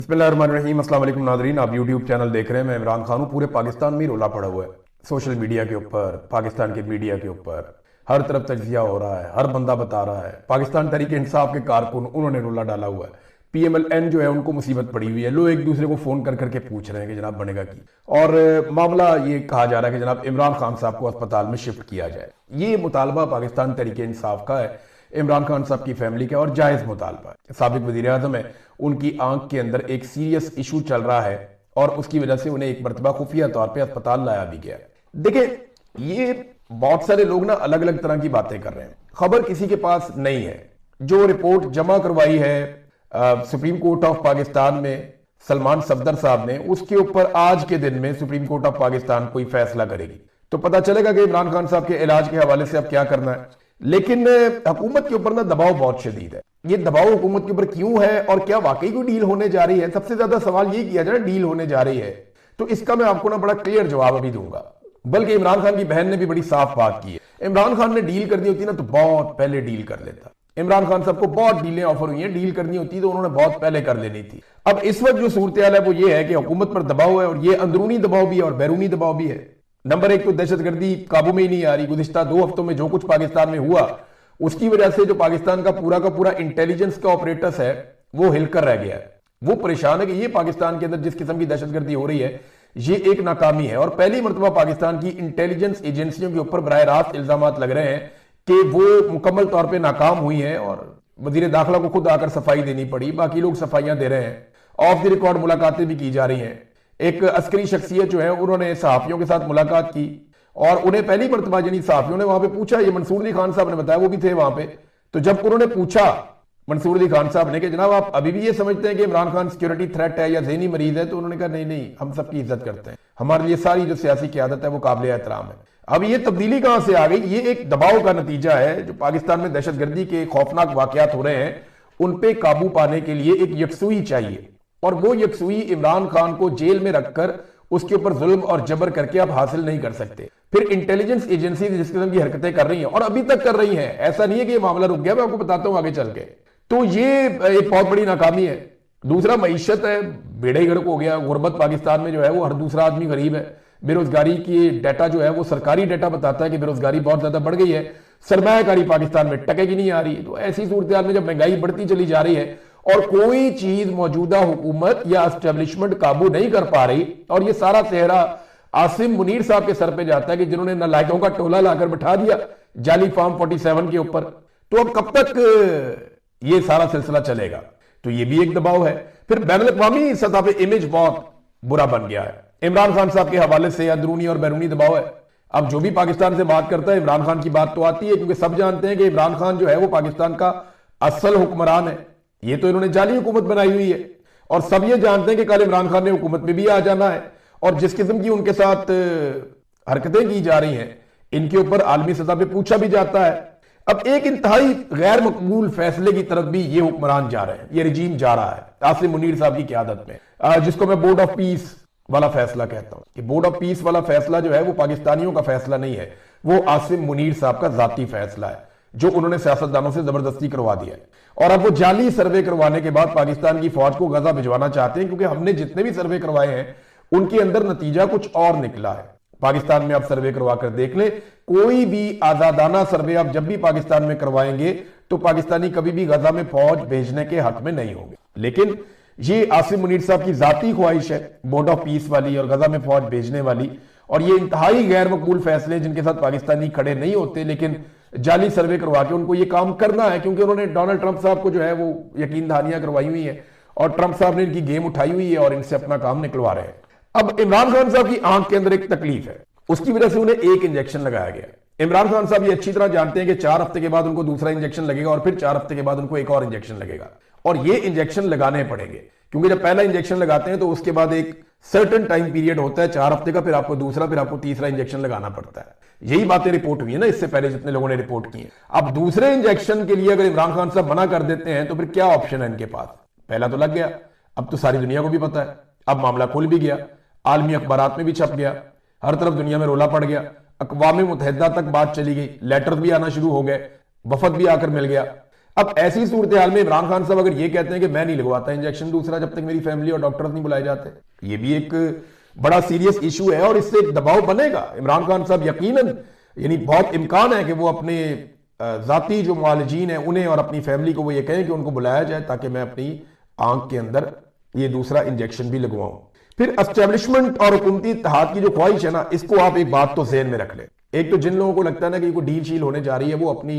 बिस्मिल्लाहिर्रहमानिर्रहीम। अस्सलाम वालेकुम नाज़रीन, आप यूट्यूब चैनल देख रहे हैं। मैं इमरान खान हूँ। पूरे पाकिस्तान में ही रोला पड़ा हुआ है, सोशल मीडिया के ऊपर, पाकिस्तान के मीडिया के ऊपर हर तरफ तजिया हो रहा है। हर बंदा बता रहा है पाकिस्तान तहरीक इंसाफ के कारकुन उन्होंने रोला डाला हुआ है। PMLN जो है उनको मुसीबत पड़ी हुई है। लोग एक दूसरे को फोन कर करके पूछ रहे हैं कि जनाब बनेगा की। और मामला ये कहा जा रहा है कि जनाब इमरान खान साहब को अस्पताल में शिफ्ट किया जाए। ये मुतालबा पाकिस्तान तहरीक इंसाफ का है, इमरान खान साहब की फैमिली का, और जायज मुतालबा है। साबिक वजीर आजम है, उनकी आंख के अंदर एक सीरियस इशू चल रहा है और उसकी वजह से उन्हें एक मरतबा खुफिया तौर पे अस्पताल लाया भी गया। देखिए, ये बहुत सारे लोग ना अलग अलग तरह की बातें कर रहे हैं। खबर किसी के पास नहीं है। जो रिपोर्ट जमा करवाई है सुप्रीम कोर्ट ऑफ पाकिस्तान में सलमान सफदर साहब ने, उसके ऊपर आज के दिन में सुप्रीम कोर्ट ऑफ पाकिस्तान कोई फैसला करेगी तो पता चलेगा कि इमरान खान साहब के इलाज के हवाले से अब क्या करना है। लेकिन हुकूमत के ऊपर ना दबाव बहुत शदीद है। ये दबाव हुकूमत के ऊपर क्यों है और क्या वाकई कोई डील होने जा रही है? सबसे ज्यादा सवाल ये किया जाए डील होने जा रही है, तो इसका मैं आपको ना बड़ा क्लियर जवाब अभी दूंगा। बल्कि इमरान खान की बहन ने भी बड़ी साफ बात की है। इमरान खान ने डील करनी होती ना तो बहुत पहले डील कर लेता। इमरान खान साहब को बहुत डीलें ऑफर हुई हैं, डील करनी होती तो उन्होंने बहुत पहले कर लेनी थी। अब इस वक्त जो सूरत हाल है वो ये है कि हुकूमत पर दबाव है, और ये अंदरूनी दबाव भी है और बैरूनी दबाव भी है। नंबर एक तो दहशतगर्दी काबू में ही नहीं आ रही। गुज़िश्ता 2 हफ्तों में जो कुछ पाकिस्तान में हुआ उसकी वजह से जो पाकिस्तान का पूरा इंटेलिजेंस का ऑपरेटर्स है वो हिलकर रह गया है। वो परेशान है कि ये पाकिस्तान के अंदर जिस किस्म की दहशतगर्दी हो रही है ये एक नाकामी है। और पहली मरतबा पाकिस्तान की इंटेलिजेंस एजेंसियों के ऊपर बराह रास्त इल्जाम लग रहे हैं कि वो मुकम्मल तौर पर नाकाम हुई है, और वजीर दाखिला को खुद आकर सफाई देनी पड़ी। बाकी लोग सफाइयां दे रहे हैं। ऑफ द रिकॉर्ड मुलाकातें भी की जा रही हैं। एक अस्करी शख्सियत जो है उन्होंने सहाफियों के साथ मुलाकात की और उन्हें पहली मरतबा यानी सहाफियों ने वहां पे पूछा, ये मंसूर अली खान साहब ने बताया, वो भी थे वहां पे। तो जब उन्होंने पूछा मंसूर अली खान साहब ने कि जनाब आप अभी भी ये समझते हैं कि इमरान खान सिक्योरिटी थ्रेट है या ज़हनी मरीज है, तो उन्होंने कहा नहीं नहीं, हम सबकी इज्जत करते हैं, हमारे लिए सारी जो सियासी क़यादत है वो काबिल एहतराम है। अब ये तब्दीली कहां से आ गई? ये एक दबाव का नतीजा है। जो पाकिस्तान में दहशतगर्दी के खौफनाक वाकयात हो रहे हैं उन पे काबू पाने के लिए एक यकसुई चाहिए, और वो यकसुई इमरान खान को जेल में रखकर उसके ऊपर जुल्म और जबर करके आप हासिल नहीं कर सकते। फिर इंटेलिजेंस एजेंसी जिस किस्म की हरकतें कर रही हैं और अभी तक कर रही हैं, ऐसा नहीं है कि ये मामला रुक गया, मैं आपको बताता हूं आगे चल के। तो ये एक बहुत बड़ी नाकामी है। दूसरा मईशत है, बेड़ा ही गर्क हो गया। गुर्बत पाकिस्तान में जो है वो हर दूसरा आदमी गरीब है। बेरोजगारी की डाटा जो है वो सरकारी डाटा बताता है कि बेरोजगारी बहुत ज्यादा बढ़ गई है। सरमायाकारी पाकिस्तान में टके की नहीं आ रही। तो ऐसी सूरत हाल में जब महंगाई बढ़ती चली जा रही है और कोई चीज मौजूदा हुकूमत या एस्टेब्लिशमेंट काबू नहीं कर पा रही, और ये सारा सेहरा आसिम मुनीर साहब के सर पे जाता है कि जिन्होंने नालायकों का टोला लाकर बैठा दिया जाली फार्म 47 के ऊपर, तो अब कब तक ये सारा सिलसिला चलेगा? तो ये भी एक दबाव है। फिर बैनुल अक़वामी सतह पे इमेज बहुत बुरा बन गया है। इमरान खान साहब के हवाले से अंदरूनी और बैरूनी दबाव है। अब जो भी पाकिस्तान से बात करता है इमरान खान की बात तो आती है, क्योंकि सब जानते हैं कि इमरान खान जो है वो पाकिस्तान का असल हुक्मरान है। ये तो इन्होंने जाली हुकूमत बनाई हुई है, और सब ये जानते हैं कि कल इमरान खान ने हुकूमत में भी आ जाना है। और जिस किस्म की उनके साथ हरकतें की जा रही हैं इनके ऊपर आलमी सतह पे पूछा भी जाता है। अब एक इंतहाई गैर मकबूल फैसले की तरफ भी ये हुक्मरान जा रहे हैं, ये रजीम जा रहा है आसिम मुनीर साहब की क़यादत में, जिसको मैं बोर्ड ऑफ पीस वाला फैसला कहता हूं। कि बोर्ड ऑफ पीस वाला फैसला जो है वो पाकिस्तानियों का फैसला नहीं है, वो आसिम मुनीर साहब का जाती फैसला है जो उन्होंने सियासतदानों से जबरदस्ती करवा दिया है। और अब वो जाली सर्वे करवाने के बाद पाकिस्तान की फौज को गजा भिजवाना चाहते हैं, क्योंकि हमने जितने भी सर्वे करवाए हैं उनके अंदर नतीजा कुछ और निकला है। पाकिस्तान में आप सर्वे करवा कर देख ले, कोई भी आजादाना सर्वे आप जब भी पाकिस्तान में करवाएंगे तो पाकिस्तानी कभी भी गजा में फौज भेजने के हक में नहीं होंगे। लेकिन ये आसिम मुनीर साहब की जाती ख्वाहिश है बोर्ड ऑफ पीस वाली और गजा में फौज भेजने वाली, और ये इंतहाई गैर मकबूल फैसले जिनके साथ पाकिस्तानी खड़े नहीं होते, लेकिन जाली सर्वे करवा के उनको ये काम करना है, क्योंकि उन्होंने डोनाल्ड ट्रंप साहब को जो है वो यकीन दहानियां करवाई हुई है और ट्रंप साहब ने इनकी गेम उठाई हुई है और इनसे अपना काम निकलवा रहे हैं। अब इमरान खान साहब की आंख के अंदर एक तकलीफ है, उसकी वजह से उन्हें एक इंजेक्शन लगाया गया। इमरान खान साहब ये अच्छी तरह जानते हैं कि 4 हफ्ते के बाद उनको दूसरा इंजेक्शन लगेगा और फिर 4 हफ्ते के बाद उनको एक और इंजेक्शन लगेगा, और ये इंजेक्शन लगाने पड़ेंगे, क्योंकि जब पहला इंजेक्शन लगाते हैं तो उसके बाद एक सर्टेन टाइम पीरियड होता है 4 हफ्ते का, फिर आपको दूसरा, फिर आपको तीसरा इंजेक्शन लगाना पड़ता है। यही बातें रिपोर्ट हुई है ना इससे पहले जितने लोगों ने रिपोर्ट की है। अब दूसरे इंजेक्शन के लिए अगर इमरान खान साहब मना कर देते हैं तो फिर क्या ऑप्शन है इनके पास? पहला तो लग गया, अब तो सारी दुनिया को भी पता है, अब मामला खुल भी गया, आलमी अखबारात में भी छप गया, हर तरफ दुनिया में रोला पड़ गया, अक़वाम मुत्तहिदा तक बात चली गई, लेटर भी आना शुरू हो गए, वफद भी आकर मिल गया। अब ऐसी सूरत हाल में इमरान खान साहब अगर ये कहते हैं कि मैं नहीं लगवाता इंजेक्शन दूसरा जब तक मेरी फैमिली और डॉक्टर नहीं बुलाए जाते, ये भी एक बड़ा सीरियस इशू है और इससे एक दबाव बनेगा। इमरान खान साहब यकीनन यानी बहुत इम्कान है कि वो अपने जाती जो मुआलिजीन है उन्हें और अपनी फैमिली को वो ये कहें कि उनको बुलाया जाए ताकि मैं अपनी आंख के अंदर ये दूसरा इंजेक्शन भी लगवाऊं। फिर एस्टेब्लिशमेंट और हुकूमती इत्तेहाद की जो ख्वाहिश है ना, इसको आप एक बात तो ज़हन में रख लें। एक तो जिन लोगों को लगता है ना कि कोई डील शील होने जा रही है, वो अपनी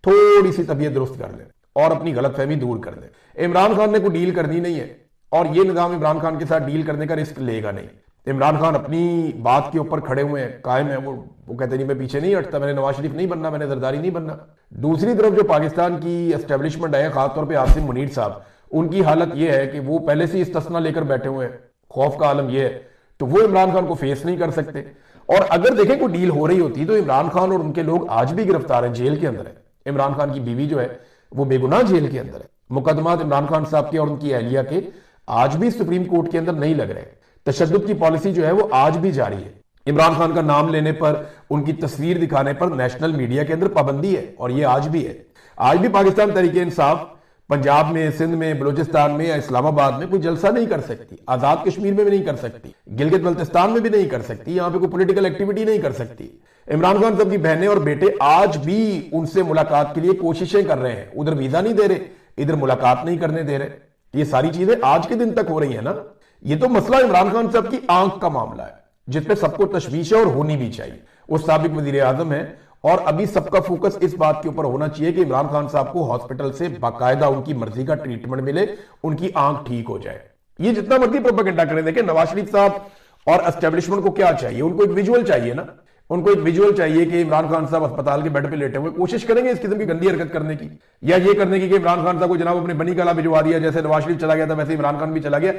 थोड़ी सी तबीयत दुरुस्त कर लें और अपनी गलतफहमी दूर कर दें। इमरान खान ने कोई डील करनी नहीं है और ये निज़ाम इमरान खान के साथ डील करने का रिस्क लेगा नहीं। इमरान खान अपनी बात के ऊपर खड़े हुए हैं, कायम है। वो कहते नहीं मैं पीछे नहीं हटता, मैंने नवाज शरीफ नहीं बनना, मैंने जरदारी नहीं बनना। दूसरी तरफ जो पाकिस्तान की एस्टेब्लिशमेंट है, खासतौर पर आसिम मुनीर साहब, उनकी हालत यह है कि वो पहले से इस्तिस्ना लेकर बैठे हुए हैं। खौफ का आलम यह है तो वो इमरान खान को फेस नहीं कर सकते। और अगर देखें कोई डील हो रही होती तो इमरान खान और उनके लोग आज भी गिरफ्तार हैं, जेल के अंदर है। इमरान खान की बीवी जो है वो बेगुनाह जेल के अंदर है। मुकदमात इमरान खान साहब के और उनकी अहलिया के आज भी सुप्रीम कोर्ट के अंदर नहीं लग रहे। तशद्दुद की पॉलिसी जो है वो आज भी जारी है। इमरान खान का नाम लेने पर, उनकी तस्वीर दिखाने पर नेशनल मीडिया के अंदर पाबंदी है और ये आज भी है। आज भी पाकिस्तान तहरीक इंसाफ पंजाब में, सिंध में, बलूचिस्तान में या इस्लामाबाद में कोई जलसा नहीं कर सकती, आजाद कश्मीर में भी नहीं कर सकती, गिलगित बल्तिस्तान में भी नहीं कर सकती, यहां पे कोई पॉलिटिकल एक्टिविटी नहीं कर सकती। इमरान खान साहब की बहनें और बेटे आज भी उनसे मुलाकात के लिए कोशिशें कर रहे हैं। उधर वीजा नहीं दे रहे, इधर मुलाकात नहीं करने दे रहे। ये सारी चीजें आज के दिन तक हो रही है ना। ये तो मसला इमरान खान साहब की आंख का मामला है जिसपे सबको तशवीश है और होनी भी चाहिए। वो साबिक वजीर आजम है और अभी सबका फोकस इस बात के ऊपर होना चाहिए कि इमरान खान साहब को हॉस्पिटल से बाकायदा उनकी मर्जी का ट्रीटमेंट मिले, उनकी आंख ठीक हो जाए। ये जितना मर्जी प्रोपेगेंडा करें, देखें नवाज शरीफ साहब और एस्टेब्लिशमेंट को क्या चाहिए, उनको एक विजुअल चाहिए ना। उनको एक विजुअल चाहिए कि इमरान खान साहब अस्पताल के बेड पे लेटे हुए कोशिश करेंगे इस किस्म की गंदी हरकत करने की, या ये करने की कि इमरान खान साहब को जनाब अपने बनी कला भिजवा दिया, जैसे नवाज शरीफ चला गया था वैसे इमरान खान भी चला गया।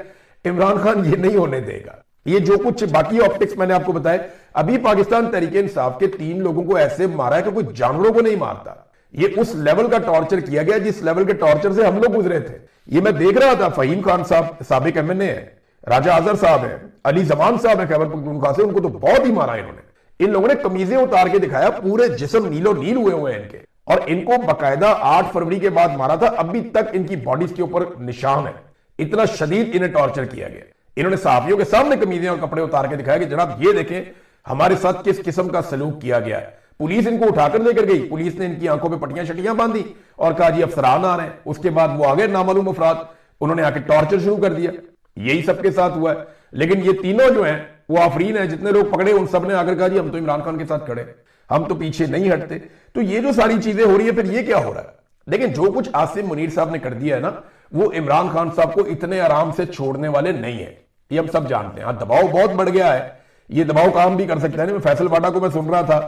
इमरान खान ये नहीं होने देगा। ये जो कुछ बाकी ऑप्टिक्स मैंने आपको बताए, अभी पाकिस्तान तहरीक इंसाफ के 3 लोगों को ऐसे मारा है कि कोई जानवरों को नहीं मारता। ये उस लेवल का टॉर्चर किया गया जिस लेवल के टॉर्चर से हम लोग गुजरे थे। ये मैं देख रहा था, फहीम खान साहब साबिक एमएनए है, राजा आजर साहब है, अली जमान साहब है खैबर पख्तूनख्वा से, उनको तो बहुत ही मारा इन्होंने। इन लोगों ने कमीजें उतार के दिखाया, पूरे जिस्म नीलो नील हुए हुए हैं इनके, और इनको बकायदा 8 फरवरी के बाद मारा था। अभी तक इनकी बॉडीज के ऊपर निशान है, इतना शदीद इन्हें टॉर्चर किया गया। इन्होंने सहाफियों के सामने कमीजें और कपड़े उतार के दिखाया कि जनाब ये देखें हमारे साथ किस किस्म का सलूक किया गया है। पुलिस इनको उठाकर लेकर गई, पुलिस ने इनकी आंखों पे पट्टियां शटियां बांधी और कहा जी अफसरान आ रहे हैं। उसके बाद वो आगे नामालूम अफराद, उन्होंने आके टॉर्चर शुरू कर दिया। यही सबके साथ हुआ है। लेकिन ये तीनों जो हैं वो आफरीन है, जितने लोग पकड़े उन सब ने आकर कहा जी हम तो इमरान खान के साथ खड़े, हम तो पीछे नहीं हटते। तो ये जो सारी चीजें हो रही है, फिर ये क्या हो रहा है? लेकिन जो कुछ आसिम मुनीर साहब ने कर दिया है ना, वो इमरान खान साहब को इतने आराम से छोड़ने वाले नहीं है, ये हम सब जानते हैं। दबाव बहुत बढ़ गया है, ये दबाव काम भी कर सकता है। मैं फैसल वाडा को मैं सुन रहा था,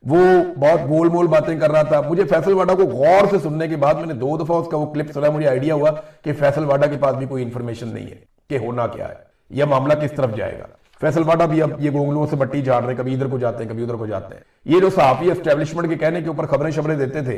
वो बहुत गोल मोल बातें कर रहा था। मुझे फैसल वाडा को गौर से सुनने के बाद मैंने 2 दफा उसका वो क्लिप सुना, मुझे आइडिया हुआ कि फैसल वाडा के पास भी कोई इंफॉर्मेशन नहीं है कि होना क्या है, यह मामला किस तरफ जाएगा। फैसल वाडा भी अब ये गोंगलुओं से बट्टी झाड़ रहे, कभी इधर को जाते हैं कभी उधर को जाते हैं। ये जो सहाफी एस्टेब्लिशमेंट के कहने के ऊपर खबरें शबरें देते थे,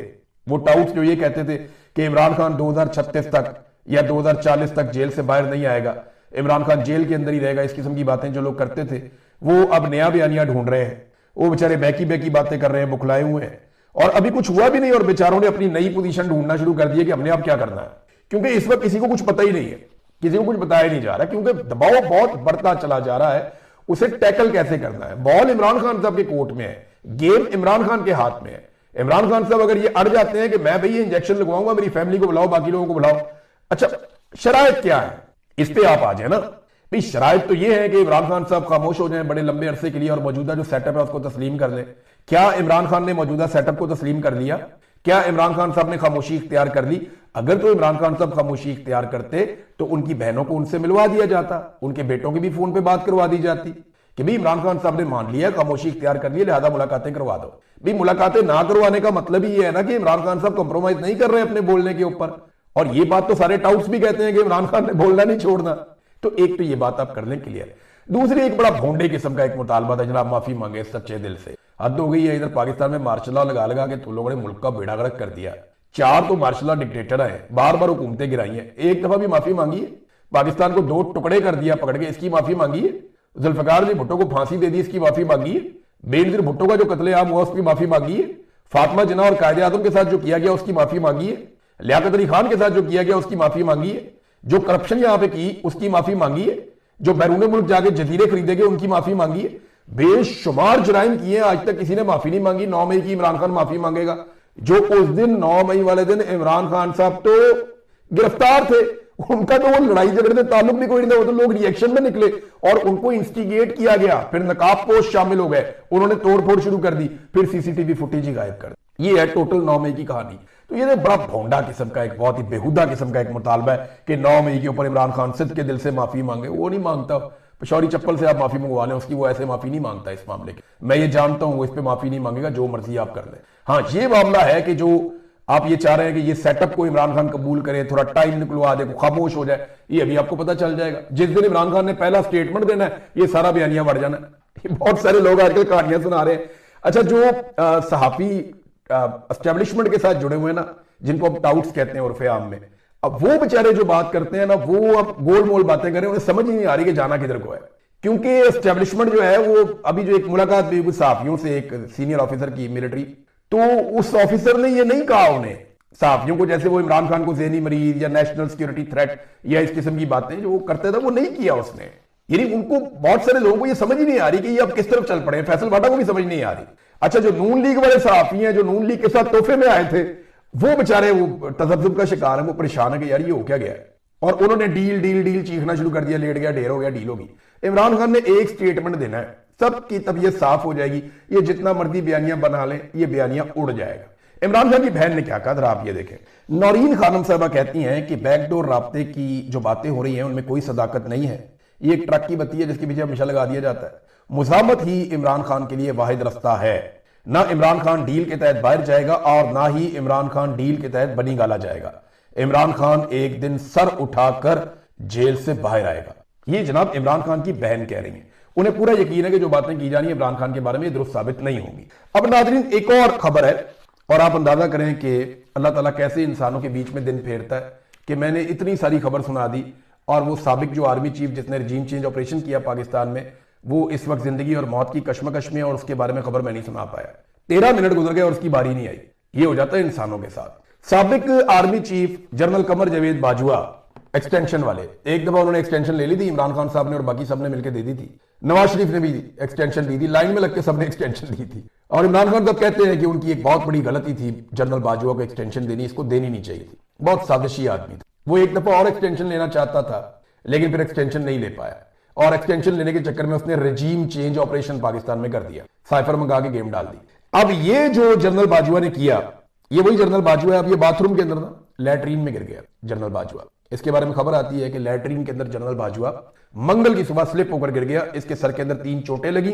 वो टाउट्स जो ये कहते थे कि इमरान खान 2036 तक या 2040 तक जेल से बाहर नहीं आएगा, इमरान खान जेल के अंदर ही रहेगा, इस किस्म की बातें जो लोग करते थे, वो अब नया बयानिया ढूंढ रहे हैं। वो बेचारे बैकी बैकी बातें कर रहे हैं, बुखलाए हुए हैं, और अभी कुछ हुआ भी नहीं और बेचारों ने अपनी नई पोजीशन ढूंढना शुरू कर दिया कि हमने अब क्या करना है। क्योंकि इस वक्त किसी को कुछ पता ही नहीं है, किसी को कुछ बताया नहीं जा रहा, क्योंकि दबाव बहुत बढ़ता चला जा रहा है। उसे टैकल कैसे करना है? बॉल इमरान खान साहब के कोर्ट में है, गेम इमरान खान के हाथ में है। इमरान खान साहब अगर ये अड़ जाते हैं कि मैं भाई ये इंजेक्शन लगवाऊंगा, मेरी फैमिली को बुलाओ, बाकी लोगों को बुलाओ, अच्छा शरायत क्या है, इस पे आप आ जाए ना भाई। शरायत तो ये है कि इमरान खान साहब खामोश हो जाएं बड़े लंबे अरसे के लिए और मौजूदा जो सेटअप है उसको तस्लीम कर लें। क्या इमरान खान ने मौजूदा सेटअप को तस्लीम कर लिया? क्या इमरान खान साहब ने खामोशी इख्तियार कर ली? अगर तो इमरान खान साहब खामोशी इख्तियार करते तो उनकी बहनों को उनसे मिलवा दिया जाता, उनके बेटों की भी फोन पे बात करवा दी जाती कि भाई इमरान खान साहब ने मान लिया, खामोशी इख्तियार कर लिया, लिहाजा मुलाकातें करवा दो। भाई मुलाकातें ना करवाने का मतलब ही ये है ना कि इमरान खान साहब कॉम्प्रोमाइज नहीं कर रहे अपने बोलने के ऊपर। और ये बात तो सारे टाउट्स भी कहते हैं कि इमरान खान ने बोलना नहीं छोड़ना। तो एक तो ये बात आप कर लें क्लियर। दूसरी एक बड़ा भोंडे किस्म का एक मुतालबा था, जनाब माफी मांगे सच्चे दिल से। हद हो गई है, इधर पाकिस्तान में मार्शल लॉ लगा लगा के तुम लोगों ने मुल्क का बेड़ा गर्क कर दिया। 4 तो मार्शल लॉ डिक्टेटर है, बार बार हुकूमतें गिराई हैं, एक दफा भी माफी मांगी है? पाकिस्तान को 2 टुकड़े कर दिया पकड़ के, इसकी माफी मांगी है? जुल्फकार जी भुट्टो को फांसी दे दी, इसकी माफी मांगी है? बेनजीर भुट्टो का जो कत्लेआम हुआ उसकी माफी मांगी है? फातिमा जिन्ना और कायदे आजम के साथ जो किया गया उसकी माफी मांगी है? लियाकत अली खान के साथ जो किया गया उसकी माफी मांगी है, जो करप्शन यहां पे की उसकी माफी मांगी है, जो बैरून मुल्क जाके जजीरे खरीदे गए उनकी माफी मांगी है, बेशुमार जुराइम किए आज तक किसी ने माफी नहीं मांगी। 9 मई की इमरान खान माफी मांगेगा, जो उस दिन 9 मई वाले दिन इमरान खान साहब तो गिरफ्तार थे, उनका तो वो लड़ाई झगड़े से ताल्लुक भी कोई नहीं था, वो तो लोग रिएक्शन में निकले और उनको इंस्टिगेट किया गया, फिर नकाब पोस्ट शामिल हो गए, उन्होंने तोड़फोड़ शुरू कर दी, फिर सीसीटीवी फुटेज ही गायब कर दी। ये है टोटल 9 मई की कहानी। तो ये बड़ा भोंडा किस्म का, एक बहुत ही बेहुदा किस्म का एक मुतालबा है कि 9 मई के ऊपर इमरान खान सिद्ध के दिल से माफी मांगे। वो नहीं मांगता, पिशौरी चप्पल से आप माफी मंगवा लें उसकी, वो ऐसे माफी नहीं मांगता इस मामले की। मैं ये जानता हूं वो इस पे माफी नहीं मांगेगा, जो मर्जी आप कर लें। हाँ, ये मामला है कि जो आप ये चाह रहे हैं कि ये सेटअप को इमरान खान कबूल करे, थोड़ा टाइम निकलवा दे, खामोश हो जाए, ये अभी आपको पता चल जाएगा। जिस दिन इमरान खान ने पहला स्टेटमेंट देना है, ये सारा बयानिया बढ़ जाना है। बहुत सारे लोग आजकल कहानियां सुना रहे हैं। अच्छा, जो सहाफी एस्टेब्लिशमेंट के साथ जुड़े हुए हैं ना, जिनको अब टाउट्स कहते हैं उर्फे आम में, अब वो बेचारे जो बात करते हैं ना, वो अब गोल मोल बातें करें, उन्हें समझ ही नहीं आ रही कि जाना किधर को है। क्योंकि एस्टेब्लिशमेंट जो है वो अभी जो एक मुलाकात भी हुई सहाफियों से, एक सीनियर ऑफिसर की मिलिट्री, तो उस ऑफिसर ने ये नहीं कहा उन्हें सहाफियों को, जैसे वो इमरान खान को ज़हनी मरीज या नेशनल सिक्योरिटी थ्रेट या इस किस्म की बातें जो वो करते थे वो नहीं किया उसने। यानी उनको, बहुत सारे लोगों को ये समझ ही नहीं आ रही कि ये अब किस तरफ चल पड़े। फैसल भाटा को भी समझ नहीं आ रही। अच्छा, जो नून लीग वाले सहाफी हैं, जो नून लीग के साथ तोहफे में आए थे, वो बेचारे वो तजब्जुब का शिकार है, वो परेशान है कि यार ये हो क्या गया है, और उन्होंने डील डील डील चीखना शुरू कर दिया, लेट गया, ढेर हो गया, डील होगी। इमरान खान ने एक स्टेटमेंट देना है, सबकी तबीयत साफ हो जाएगी, ये जितना मर्जी बयानियां बना लें, ये बयानियां उड़ जाएगा। इमरान खान की बहन ने क्या कहा जरा आप ये देखें। नौरीन खानम साहबा कहती हैं कि बैकडोर राब्ते की जो बातें हो रही हैं उनमें कोई सदाकत नहीं है, ये एक ट्रक की बत्ती है जिसके पीछे हमेशा लगा दिया जाता है। मुजामत ही इमरान खान के लिए वाहिद रास्ता है। ना इमरान खान डील के तहत बाहर जाएगा और ना ही इमरान खान डील के तहत बनी गाला जाएगा। इमरान खान एक दिन सर उठाकर जेल से बाहर आएगा। ये जनाब इमरान खान की बहन कह रही हैं। उन्हें पूरा यकीन है कि जो बातें की जा रही है इमरान खान के बारे में दुरुस्त साबित नहीं होंगी। अब नाज़रीन, एक और खबर है और आप अंदाजा करें कि अल्लाह ताला कैसे इंसानों के बीच में दिन फेरता है कि मैंने इतनी सारी खबर सुना दी और वो साबिक जो आर्मी चीफ जिसने रजीम चेंज ऑपरेशन किया पाकिस्तान में, वो इस वक्त जिंदगी और मौत की कश्मकश में और उसके बारे में खबर मैं नहीं सुना पाया। 13 मिनट गुजर गए और उसकी बारी नहीं आई। ये हो जाता है इंसानों के साथ। साबिक army chief general Qamar Javed Bajwa, extension वाले, एक दफा उन्होंने एक्सटेंशन ले ली थी, इमरान खान साहब ने और बाकी सबने मिलकर दे दी थी। नवाज शरीफ ने भी एक्सटेंशन दी थी, लाइन में लग के सबने एक्सटेंशन दी थी। और इमरान खान साहब कहते हैं कि उनकी एक बहुत बड़ी गलती थी जनरल बाजवा को एक्सटेंशन देनी, इसको देनी नहीं चाहिए थी। बहुत साजिशी आदमी था वो, एक दफा और एक्सटेंशन लेना चाहता था लेकिन फिर एक्सटेंशन नहीं ले पाया और एक्सटेंशन लेने के चक्कर में उसने रजीम चेंज ऑपरेशन पाकिस्तान में कर दिया, साइफर मंगा के गेम डाल दी। अब ये जो जनरल बाजवा ने किया, ये वही जनरल बाजवा है। अब ये बाथरूम के अंदर ना लैट्रीन में गिर गया जनरल बाजवा। इसके बारे में खबर आती है कि लैट्रीन के अंदर जनरल बाजवा मंगल की सुबह स्लिप होकर गिर गया। इसके सर के अंदर 3 चोटें लगी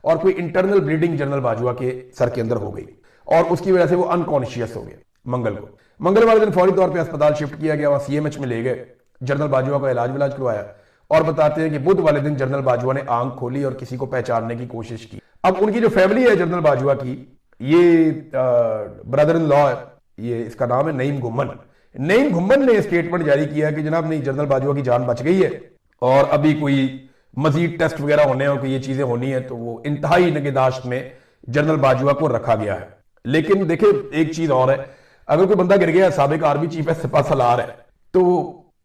और कोई इंटरनल ब्लीडिंग जनरल बाजवा के सर के अंदर हो गई और उसकी वजह से वो अनकॉन्शियस हो गया। मंगल वाले दिन फौरी तौर पर अस्पताल शिफ्ट किया गया, वहां सीएमएच में ले गए, जनरल बाजवा का इलाज करवाया और बताते हैं कि बुध वाले दिन जनरल बाजवा ने आंख खोली और किसी को पहचानने की कोशिश की। अब उनकी जो फैमिली है जनरल बाजवा की, ये ब्रदर इन लॉ है, ये इसका नाम है नईम घुम्मन ने स्टेटमेंट जारी किया कि जनाब नहीं, जनरल बाजवा की जान बच गई है और अभी कोई मजीद टेस्ट वगैरह होने हैं और कोई ये चीजें होनी है, तो वो इंतहाई निगहदाश्त में जनरल बाजवा को रखा गया है। लेकिन देखे एक चीज और है, अगर कोई बंदा गिर गया, साबिक आर्मी चीफ है, सिपा सलार है, तो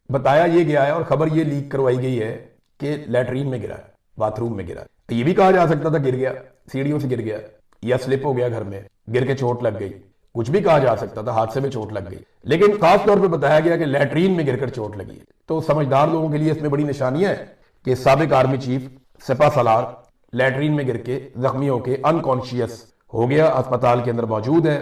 बताया ये गया है और खबर ये लीक करवाई गई है कि लैट्रीन में गिरा है, बाथरूम में गिरा है। ये भी कहा जा सकता था गिर गया, सीढ़ियों से गिर गया या स्लिप हो गया, घर में गिर के चोट लग गई, कुछ भी कहा जा सकता था, हादसे में चोट लग गई। लेकिन खास तौर पे बताया गया कि लैट्रीन में गिरकर चोट लगी है। तो समझदार लोगों के लिए इसमें बड़ी निशानियां है कि साबिक आर्मी चीफ सिपा सलार लैट्रीन में गिर के जख्मी होकर अनकॉन्शियस हो गया, अस्पताल के अंदर मौजूद है।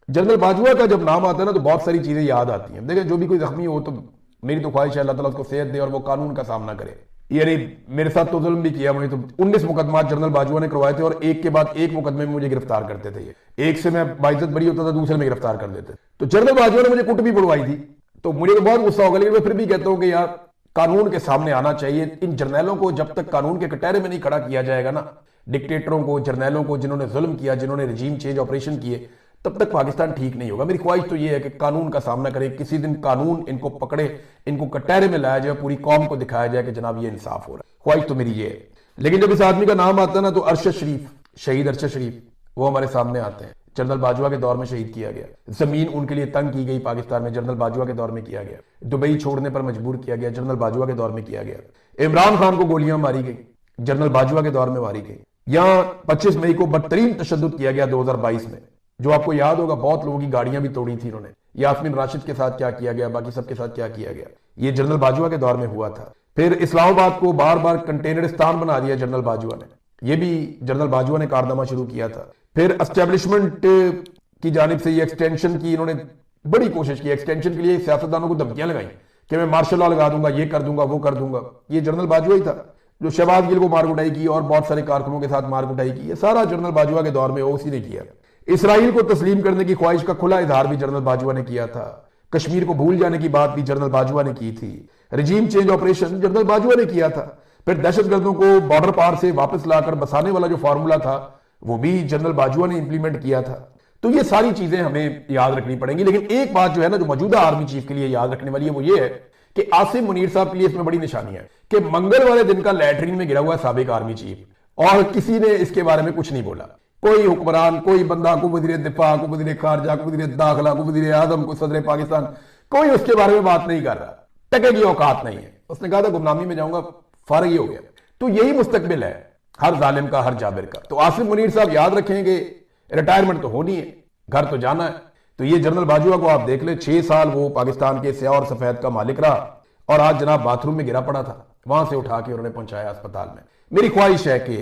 जनरल बाजवा का जब नाम आता है ना तो बहुत सारी चीजें याद आती हैं। देखिए, जो भी कोई जख्मी हो तो मेरी तो ख्वाहिश है अल्लाह ताला उसको सेहत दे और वो कानून का सामना करे। यानी मेरे साथ तो जुल्म भी किया, मुझे तो 19 मुकदमा जनरल बाजवा ने करवाए थे और एक के बाद एक मुकदमे में मुझे गिरफ्तार करते थे। ये एक से मैं बाइज्जत बरी होता था, दूसरे में गिरफ्तार कर देते। तो जनरल बाजवा ने मुझे कुट भी बुलवाई थी, तो मुझे तो बहुत गुस्सा होगा, लेकिन मैं फिर भी कहता हूं कि यार कानून के सामने आना चाहिए। इन जर्नैलों को जब तक कानून के कटहरे में नहीं खड़ा किया जाएगा ना, डिक्टेटरों को, जर्नैलों को, जिन्होंने जुल्म किया, जिन्होंने रजीम चेंज ऑपरेशन किए, तब तक पाकिस्तान ठीक नहीं होगा। मेरी ख्वाहिश तो यह है कि कानून का सामना करे, किसी दिन कानून इनको पकड़े, इनको कटहरे में लाया जाए, पूरी कौम को दिखाया जाए कि जनाब ये इंसाफ हो रहा है। ख्वाहिश तो मेरी ये है। लेकिन जब इस आदमी का नाम आता है ना तो अरशद शरीफ, शहीद अरशद शरीफ, वो हमारे सामने आते हैं। जनरल बाजवा के दौर में शहीद किया गया। जमीन उनके लिए तंग की गई पाकिस्तान में, जनरल बाजवा के दौर में किया गया। दुबई छोड़ने पर मजबूर किया गया, जनरल बाजवा के दौर में किया गया। इमरान खान को गोलियां मारी गई, जनरल बाजवा के दौर में मारी गई। यहां 25 मई को बदतरीन तशद्दुद किया गया 2022 में, जो आपको याद होगा, बहुत लोगों की गाड़ियां भी तोड़ी थी इन्होंने। यास्मीन राशिद के साथ क्या किया गया, बाकी सबके साथ क्या किया गया, ये जनरल बाजवा के दौर में हुआ था। फिर इस्लामाबाद को बार बार कंटेनरिस्तान बना दिया जनरल बाजवा ने, यह भी जनरल बाजवा ने कारनामा शुरू किया था। फिर एस्टेब्लिशमेंट की जानिब से ये एक्सटेंशन की इन्होंने बड़ी कोशिश की, एक्सटेंशन के लिए सियासतदानों को धमकियां लगाई कि मैं मार्शल लॉ लगा दूंगा, ये कर दूंगा, वो कर दूंगा। ये जनरल बाजवा ही था जो शहबाज गिल को मार कुटाई की और बहुत सारे कारकुनों के साथ मार कुटाई की। ये सारा जनरल बाजवा के दौर में उसी ने किया। इसराइल को तस्लीम करने की ख्वाहिश का खुला इजहार भी जनरल बाजवा ने किया था। कश्मीर को भूल जाने की बात भी जनरल बाजवा ने की थी। रजीम चेंज ऑपरेशन जनरल बाजवा ने किया था। फिर दहशतगर्दों को बॉर्डर पार से वापस लाकर बसाने वाला जो फॉर्मूला था वो भी जनरल बाजवा ने इंप्लीमेंट किया था। तो ये सारी चीजें हमें याद रखनी पड़ेंगी। लेकिन एक बात जो है ना, जो मौजूदा आर्मी चीफ के लिए याद रखने वाली है, वो ये है कि आसिम मुनीर साहब के लिए इसमें बड़ी निशानी है कि मंगल वाले दिन का लैट्रिन में गिरा हुआ है साबिक आर्मी चीफ, और किसी ने इसके बारे में कुछ नहीं बोला। कोई हुक्मरान, कोई बंदा, को वजीर दिफा, को वजीर खारजा, को वजीर दाखिला, को वजीर आजम, को सदर पाकिस्तान, कोई उसके बारे में बात नहीं कर रहा। टके की औकात नहीं है। उसने कहा था गुमनामी में जाऊंगा, फारग ही हो गया। तो यही मुस्तकबिल है हर जालिम का, हर जाबिर का। तो आसिम मुनीर साहब याद रखेंगे, रिटायरमेंट तो होनी है, घर तो जाना है। तो ये जनरल बाजवा को आप देख ले, 6 साल वो पाकिस्तान के स्याह और सफेद का मालिक रहा, और आज जनाब बाथरूम में गिरा पड़ा था, वहां से उठा के उन्होंने पहुंचाया अस्पताल में। मेरी ख्वाहिश है कि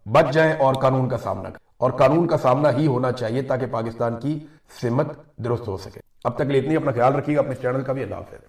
बच जाएं और कानून का सामना करें, और कानून का सामना ही होना चाहिए ताकि पाकिस्तान की सिमत दुरुस्त हो सके। अब तक के लिए इतनी, अपना ख्याल रखिएगा, अपने चैनल का भी। अल्लाह हाफ़िज़।